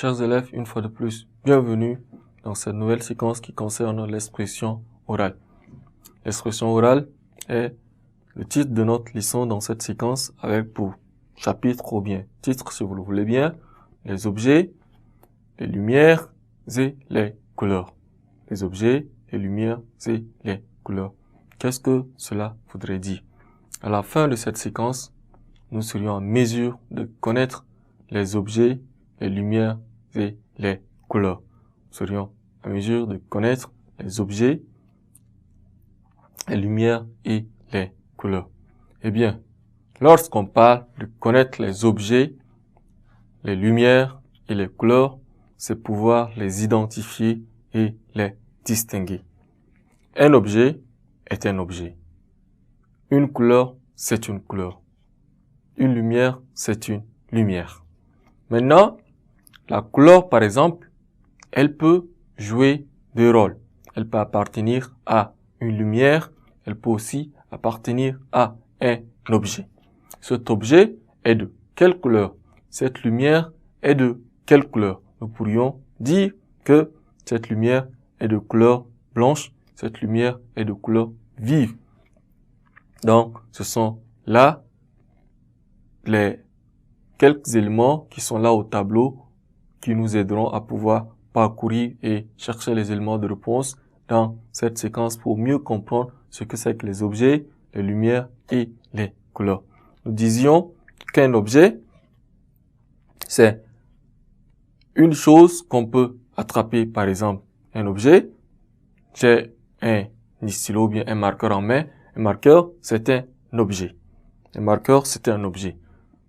Chers élèves, une fois de plus, bienvenue dans cette nouvelle séquence qui concerne l'expression orale. L'expression orale est le titre de notre leçon dans cette séquence avec pour chapitre ou bien titre, si vous le voulez bien, les objets, les lumières et les couleurs. Les objets, les lumières et les couleurs. Qu'est-ce que cela voudrait dire? À la fin de cette séquence, nous serions en mesure de connaître les objets, les lumières et les couleurs. Nous serions en mesure de connaître les objets, les lumières et les couleurs. Eh bien, lorsqu'on parle de connaître les objets, les lumières et les couleurs, c'est pouvoir les identifier et les distinguer. Un objet est un objet. Une couleur, c'est une couleur. Une lumière, c'est une lumière. Maintenant, la couleur, par exemple, elle peut jouer deux rôles. Elle peut appartenir à une lumière, elle peut aussi appartenir à un objet. Cet objet est de quelle couleur? Cette lumière est de quelle couleur? Nous pourrions dire que cette lumière est de couleur blanche, cette lumière est de couleur vive. Donc, ce sont là les quelques éléments qui sont là au tableau qui nous aideront à pouvoir parcourir et chercher les éléments de réponse dans cette séquence pour mieux comprendre ce que c'est que les objets, les lumières et les couleurs. Nous disions qu'un objet, c'est une chose qu'on peut attraper, par exemple, un objet. J'ai un stylo ou bien un marqueur en main. Un marqueur, c'est un objet. Un marqueur, c'est un objet.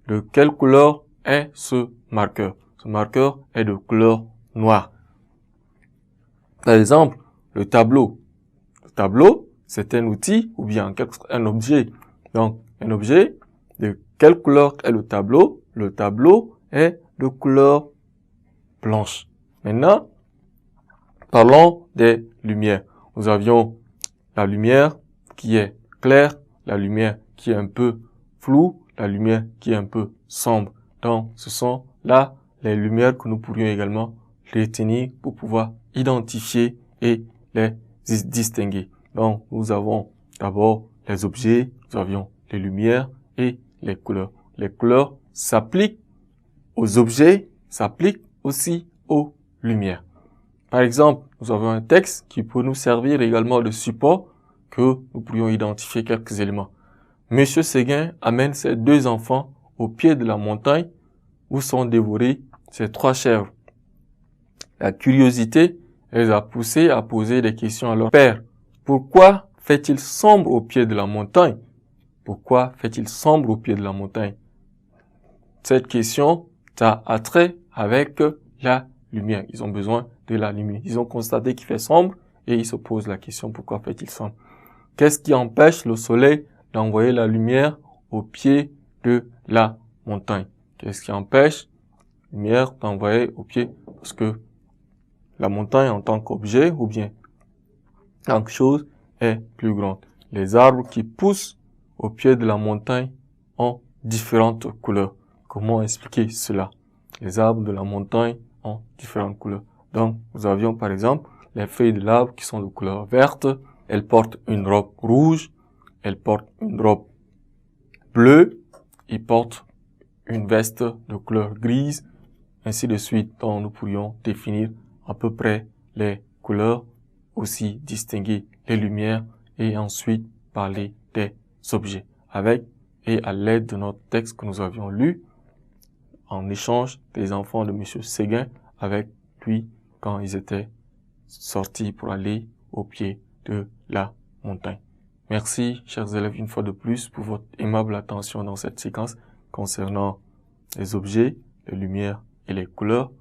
De quelle couleur est ce marqueur? Ce marqueur est de couleur noire. Par exemple, le tableau. Le tableau, c'est un outil ou bien un objet. Donc, un objet, de quelle couleur est le tableau? Le tableau est de couleur blanche. Maintenant, parlons des lumières. Nous avions la lumière qui est claire, la lumière qui est un peu floue, la lumière qui est un peu sombre. Donc, ce sont là les lumières que nous pourrions également retenir pour pouvoir identifier et les distinguer. Donc, nous avons d'abord les objets, nous avions les lumières et les couleurs. Les couleurs s'appliquent aux objets, s'appliquent aussi aux lumières. Par exemple, nous avons un texte qui peut nous servir également de support que nous pourrions identifier quelques éléments. Monsieur Séguin amène ses deux enfants au pied de la montagne où sont dévorées ses trois chèvres. La curiosité les a poussés à poser des questions à leur père. Pourquoi fait-il sombre au pied de la montagne? Pourquoi fait-il sombre au pied de la montagne? Cette question a attrait avec la lumière. Ils ont besoin de la lumière. Ils ont constaté qu'il fait sombre et ils se posent la question pourquoi fait-il sombre? Qu'est-ce qui empêche le soleil d'envoyer la lumière au pied de la montagne? Qu'est-ce qui empêche la lumière d'envoyer au pied? Parce que la montagne en tant qu'objet ou bien en tant que chose est plus grande. Les arbres qui poussent au pied de la montagne ont différentes couleurs. Comment expliquer cela? Les arbres de la montagne ont différentes couleurs. Donc, nous avions par exemple les feuilles de l'arbre qui sont de couleur verte. Elles portent une robe rouge. Elles portent une robe bleue. Ils portent une veste de couleur grise. Ainsi de suite. Donc, nous pourrions définir à peu près les couleurs, aussi distinguer les lumières et ensuite parler des objets avec et à l'aide de notre texte que nous avions lu en échange des enfants de Monsieur Séguin avec lui quand ils étaient sortis pour aller au pied de la montagne. Merci, chers élèves, une fois de plus pour votre aimable attention dans cette séquence concernant les objets, les lumières et les couleurs.